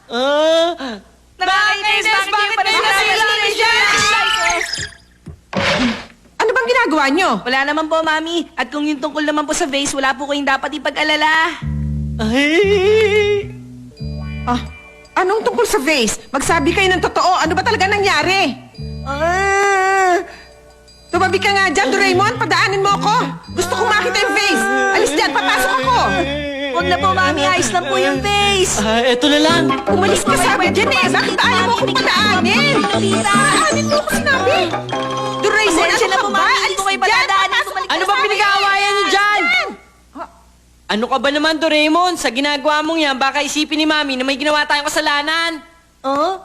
Nakakainis! Bakit pa sila dyan? Ano bang ginagawa nyo? Wala naman po, Mami. At kung yung tungkol naman po sa vase, wala po kayong dapat ipag-alala. Ah, anong tungkol sa vase? Magsabi kayo ng totoo. Ano ba talaga nangyari? Tumabi ka nga dyan, Doraemon. Padaanin mo ako. Gusto kong makita yung vase. Alis dyan, papasok ako. Huwag na po, Mami. Ayos lang po yung vase. Eto na lang. Umalis ka sabi dyan eh. Bakit ayaw mo akong padaanin? Padaanin mo ako sinabi. Doraemon, Pasensya ano na ka po, ba? Mami. Hindi Alis ko kayo dyan, padadaanin. papasok Bumalik Ano ka ba sa akin. pinag-aawayan niyo dyan? Ano ka ba naman, Doraemon? Sa ginagawa mong yan, baka isipin ni Mami na may ginawa tayong kasalanan. Oh?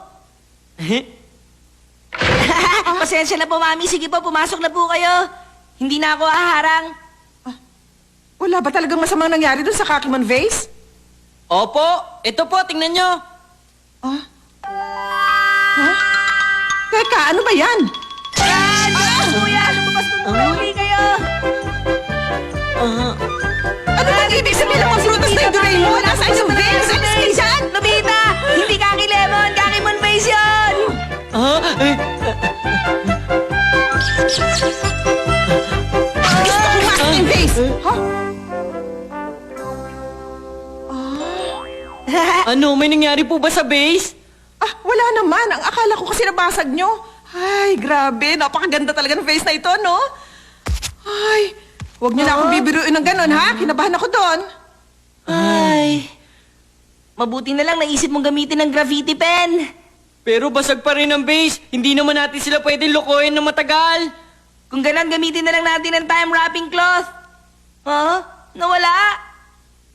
Pasensya na po, Mami. Sige po, pumasok na po kayo. Hindi na ako haharang. Wala ba talagang masamang nangyari dun sa Kakimon vase? Opo, ito po, tingnan nyo. Ha? Teka, ano ba yan? Kuya, lumabas po muna uli kayo. Ano bang ibig sabihin ng mga frutas na yung Doraemon? Nasaan yung vase? Alis kayo dyan! Nobita! Hindi Kaki Lemon! Kakimon Face yun! Gusto kong makita yung vase! Ha? Ano, may nangyari po ba sa base? Ah, wala naman. Ang akala ko kasi nabasag nyo. Ay, grabe. Napakaganda talaga ng face na ito, no? Ay, huwag niyo na akong bibiruin ng ganun, ha? Kinabahan ako doon. Ay, mabuti na lang naisip mong gamitin ng graffiti pen. Pero basag pa rin ang base. Hindi naman natin sila pwedeng lokohin ng matagal. Kung ganon, gamitin na lang natin ang time wrapping cloth. Huh? Nawala?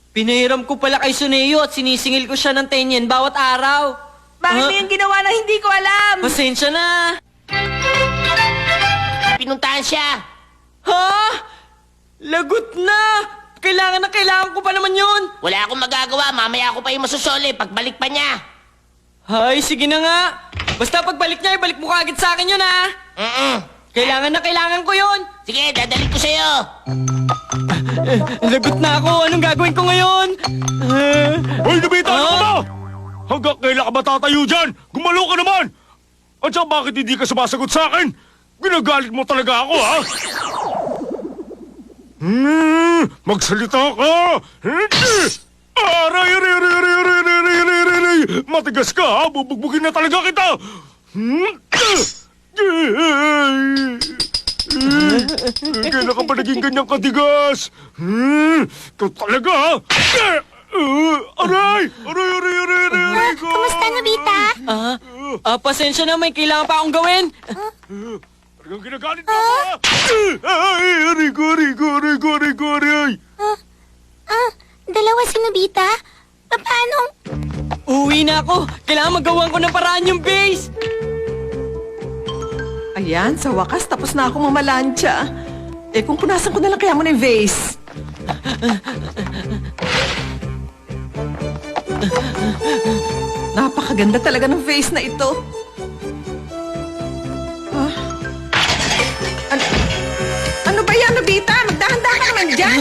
Pinahiram ko pala kay Suneo at sinisingil ko siya ng 10 yen bawat araw. Bakit mo yung ginawa na hindi ko alam? Pasensya na. Pinuntahan siya. Ha? Lagot na. Kailangan ko pa naman yun. Wala akong magagawa. Mamaya ako pa yung masusoli pagbalik pa niya. Ay, sige na nga. Basta pagbalik niya, ibalik mo kagad sa akin yun, ha? Kailangan ko yun. Sige, dadalik ko sa'yo. Lagot na ako. Anong gagawin ko ngayon? Hoy, Nobita! Ano ka ba? Hanggang kailan ka ba tatayo dyan? Gumalo ka naman! At saka bakit hindi ka sumasagot sa akin? Ginagalit mo talaga ako, ha? Magsalita ka! Aray, aray, aray, aray, aray, aray, aray, aray, aray, aray! Matigas ka, ha? Bubugbugin na talaga kita! Kailan ka ba naging ganyang katigas? Ito talaga, ha? Aray! Aray, aray, aray, aray, aray ko! Kumusta, Nobita? Pasensya na, may kailangan pa akong gawin. Talagang ginagalit mo ako, ha? Ay, aray ko, aray ko, aray ko, aray ko, aray! Dalawa si Nobita? Paano? Uwi na ako. Kailangan magawan ko ng paraan yung base. Ayan, sa wakas tapos na ako mamalansya. Eh, kung punasan ko na lang kaya mo na yung vase. Napakaganda talaga ng vase na ito. Ah. Ano ba yan, Nobita? Magdahan-dahan ka naman dyan.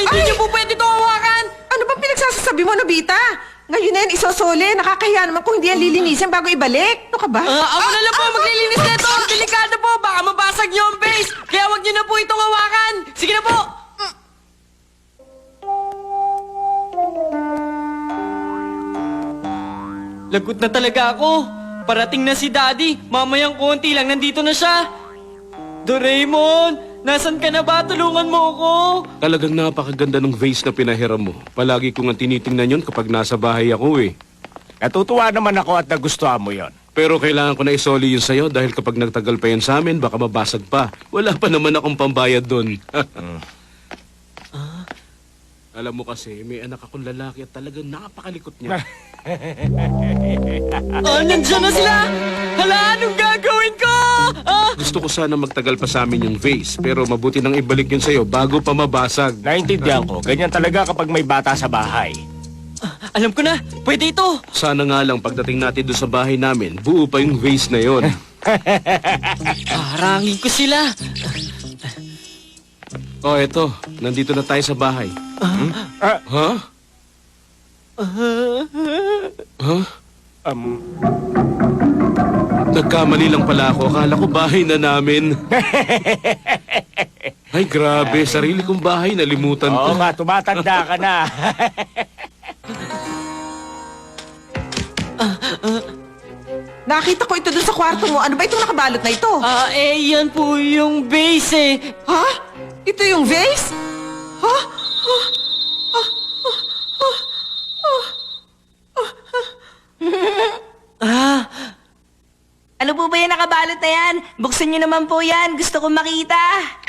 Hindi niyo po pwede ito hawakan. Ano bang pinagsasabi mo, Nobita? Ngayon na yan, isosole. Nakakahiya naman kung hindi yan lilinisin bago ibalik. Ano ka ba? Ako na lang po maglilinis na ito. Delikado po. Baka mabasag niyo ang base. Kaya wag niyo na po itong hawakan. Sige na po. Lagot na talaga ako. Parating na si Daddy. Mamayang konti lang nandito na siya. Doraemon, nasan ka na ba? Tulungan mo ako. Talagang napakaganda ng vase na pinahiram mo. Palagi ko nga tinitingnan yon kapag nasa bahay ako, eh. Natutuwa naman ako at nagustuhan mo yon. Pero kailangan ko na isoli yun sa'yo dahil kapag nagtagal pa yan sa amin, baka mabasag pa. Wala pa naman akong pambayad doon. Alam mo kasi, may anak akong lalaki at talagang napakalikot niya. Nandiyan na sila! Hala, anong gagawin ko? Gusto ko sana magtagal pa sa amin yung vase, pero mabuti nang ibalik yun sa'yo bago pa mabasag. Naintindihan ko, ganyan talaga kapag may bata sa bahay. Alam ko na, pwede ito. Sana nga lang pagdating natin doon sa bahay namin, buo pa yung vase na yon. Harangin ko sila. Oh, eto. Nandito na tayo sa bahay. Ha? Nagkamali lang pala ako. Akala ko bahay na namin. Ay, grabe. Sarili kong bahay, nalimutan Oo ko. nga, tumatanda ka na. Nakita ko ito dun sa kwarto mo. Ano ba itong nakabalot na ito? Yan po yung base eh. Ha? Ito yung vase? Ha? Ano po ba yan nakabalot na yan? Buksan niyo naman po yan. Gusto kong makita.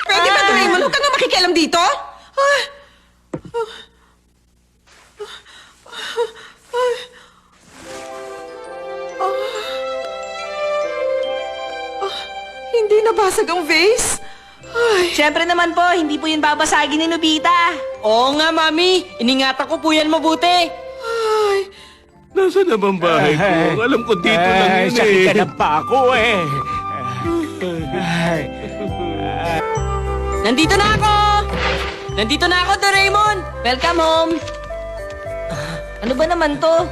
Pwede ba, Doraemon? Huwag ka nga makikialam dito. Ay. Hindi nabasag ang vase. Ay. Siyempre naman po, hindi po yun babasagin ni Nobita. Oo nga, Mami. Iningatan ko po yan mabuti. Ay. Nasaan na bang bahay ko? Alam ko dito lang Ay, yun sakit ka eh. ng pako eh. Ay, Nandito na ako! Nandito na ako, Doraemon! Welcome home. Ano ba naman to?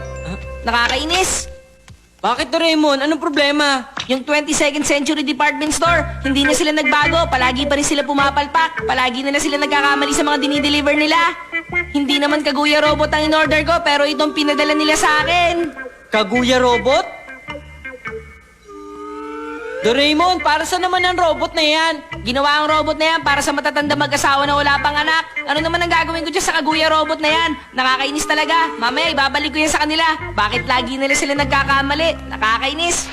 Nakakainis. Bakit, Doraemon? Anong problema? Yung 22nd Century Department Store, hindi na sila nagbago. Palagi pa rin sila pumapalpak. Palagi na sila nagkakamali sa mga dinideliver nila. Hindi naman Kaguya Robot ang in-order ko, pero itong pinadala nila sa akin. Kaguya Robot? Doraemon, para sa naman ang robot na yan? Ginawa ang robot na yan para sa matatanda mag-asawa na wala pang anak. Ano naman ang gagawin ko dyan sa Kaguya Robot na yan? Nakakainis talaga. Mamaya, ibabalik ko yan sa kanila. Bakit lagi nila sila nagkakamali? Nakakainis.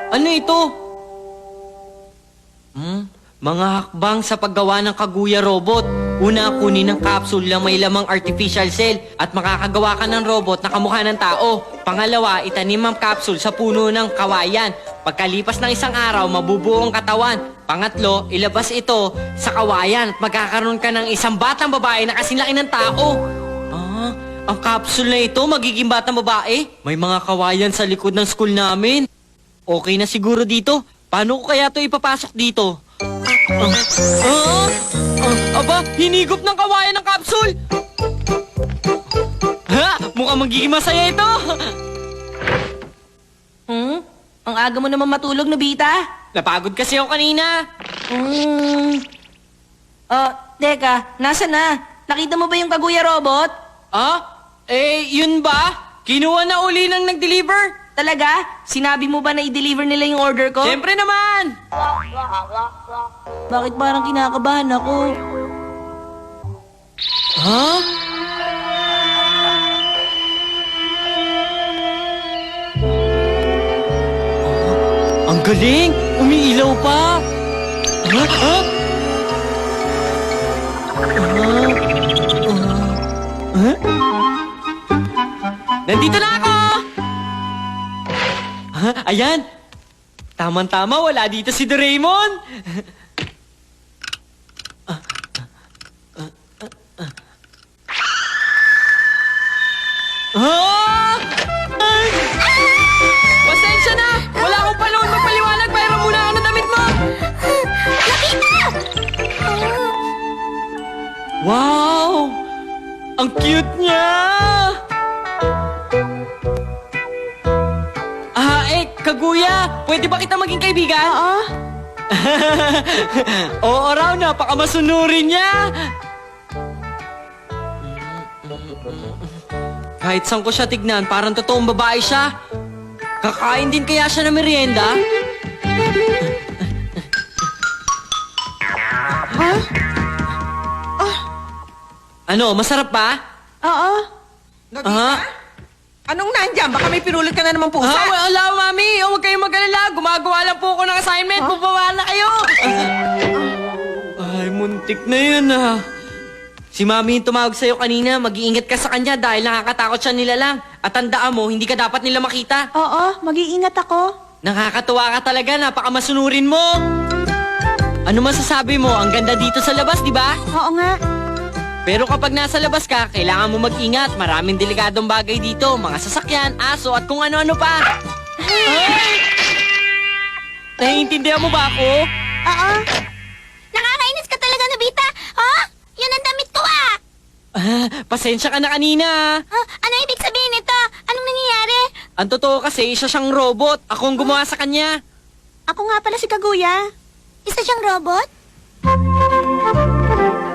Ano ito? Mga hakbang sa paggawa ng Kaguya Robot. Una, kunin ang capsule na may lamang artificial cell at makakagawa ka ng robot na kamukha ng tao. Pangalawa, itanim ang capsule sa puno ng kawayan. Pagkalipas ng isang araw, mabubuo ang katawan. Pangatlo, ilabas ito sa kawayan at magkakaroon ka ng isang batang babae na kasing laki ng tao. Ang capsule na ito magiging batang babae? May mga kawayan sa likod ng school namin. Okay na siguro dito. Paano ko kaya ito ipapasok dito? Aba, hinigop ng kawayan ng capsule! Mukhang magiging masaya ito! Ang aga mo naman matulog, Nobita. Napagod kasi ako kanina. Teka, nasa na? Nakita mo ba yung Kaguya Robot? Yun ba? Kinuha na uli ng nag-deliver? Talaga? Sinabi mo ba na i-deliver nila yung order ko? Siyempre naman! Bakit parang kinakabahan ako? Ang galing! Umiilaw pa! Nandito na ako! Ayan! Tama-tama, wala dito si Doraemon! Ay! Pasensya na! Wala akong panahon magpaliwanag. Bayran muna ako ng damit mo! Wow! Ang cute niya! Kaguya, pwede ba kita maging kaibigan? Oo raw, napakamasunurin niya! Kahit saan ko siya tignan, parang totoong babae siya. Kakain din kaya siya ng merienda? Ano, masarap ba? Oo. Nobita? Anong nandyan? Baka may pinulot ka na naman pusa. Wala, Mami. Huwag kayong mag-alala. Gumagawa lang po ako ng assignment. Bubawa na kayo. Ay, muntik na yun Si Mami yung tumawag sa'yo kanina. Mag-iingat ka sa kanya dahil nakakatakot siya nila lang. At tandaan mo, hindi ka dapat nila makita. Oo, mag-iingat ako. Nakakatuwa ka talaga. Napakamasunurin mo. Ano masasabi mo? Ang ganda dito sa labas, di ba? Oo nga. Pero kapag nasa labas ka, kailangan mo mag-ingat. Maraming delikadong bagay dito. Mga sasakyan, aso, at kung ano-ano pa. Ay! Naiintindihan mo ba ako? Oo. Nakakainis ka talaga, Nobita. pasensya ka na kanina. Ano ibig sabihin nito? Anong nangyayari? Ang totoo kasi, isa siyang robot. Ako ang gumawa sa kanya. Ako nga pala si Kaguya. Isa siyang robot?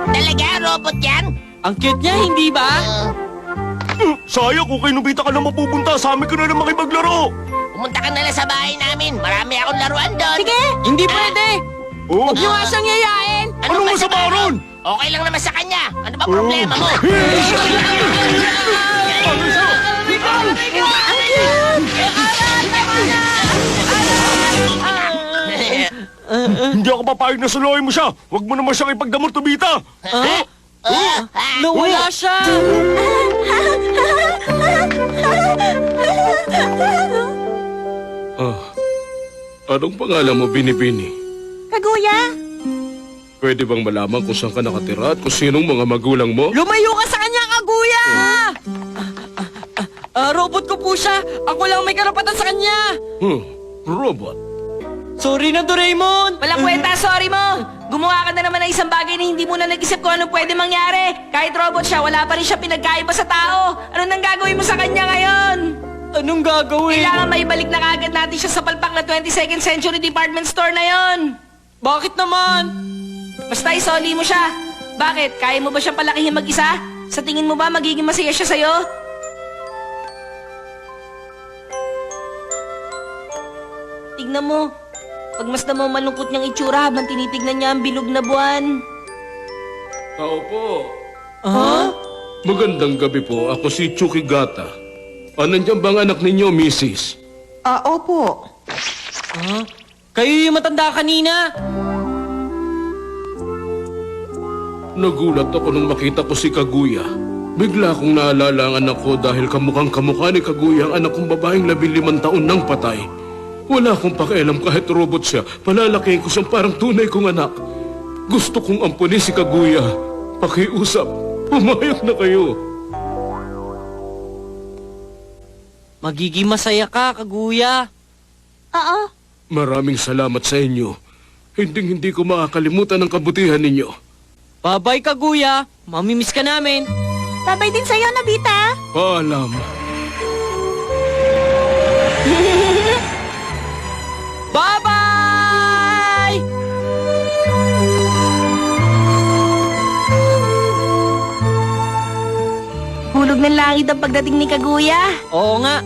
Talaga, robot yan? Ang cute niya, hindi ba? Sayang kung kay Nobita ka na mapupunta, sa amin ka na lang makipaglaro. Pumunta ka na lang sa bahay namin. Marami akong laruan doon. Sige! Hindi pwede. Oh, Huwag niyo nga siyang yayain. Anong masama ron? Okay lang naman sa kanya. Ano ba problema mo? Hindi ako papayag na suluhin mo siya. Huwag mo naman siyang ipagdamot, Nobita. Nawala siya. Anong pangalan mo, Binibini? Kaguya? Pwede bang malaman kung saan ka nakatira at kung sinong mga magulang mo? Lumayo ka sa kanya, Kaguya! Robot ko po siya. Ako lang may karapatan sa kanya. Robot. Sorry na, Doraemon. Walang kwenta, sorry mo. Gumawa ka na naman ng isang bagay na hindi mo na nag-isip kung anong pwede mangyari. Kahit robot siya, wala pa rin siya pinagkaiba sa tao. Ano nang gagawin mo sa kanya ngayon? Anong gagawin? Kailangan maibalik na kagad natin siya sa palpak na 22nd Century Department Store na yon. Bakit naman? Basta isoli mo siya. Bakit? Kaya mo ba siyang palakihin mag-isa? Sa tingin mo ba magiging masaya siya sa'yo? Tignan mo. Pagmasdan mo malungkot niyang itsura habang tinitignan niya ang bilog na buwan. Tao po. Ha? Magandang gabi po. Ako si Chukigata. Nandiyan bang anak ninyo, Mrs.? Opo. Kayo yung matanda kanina. Nagulat ako nung makita ko si Kaguya. Bigla kong naalala ang anak ko dahil kamukhang kamukha ni Kaguya ang anak kong babaeng 15 taon nang patay. Wala akong pakialam kahit robot siya. Palalakihin ko siyang parang tunay kong anak. Gusto kong ampunin si Kaguya. Pakiusap. Pumayag na kayo. Magiging masaya ka, Kaguya. Oo. Maraming salamat sa inyo. Hindi ko makakalimutan ang kabutihan ninyo. Bye-bye, Kaguya. Mamimiss ka namin. Babay din sa'yo, Nobita. Paalam. Bye-bye! Hulog ng langit ang pagdating ni Kaguya. Oo nga.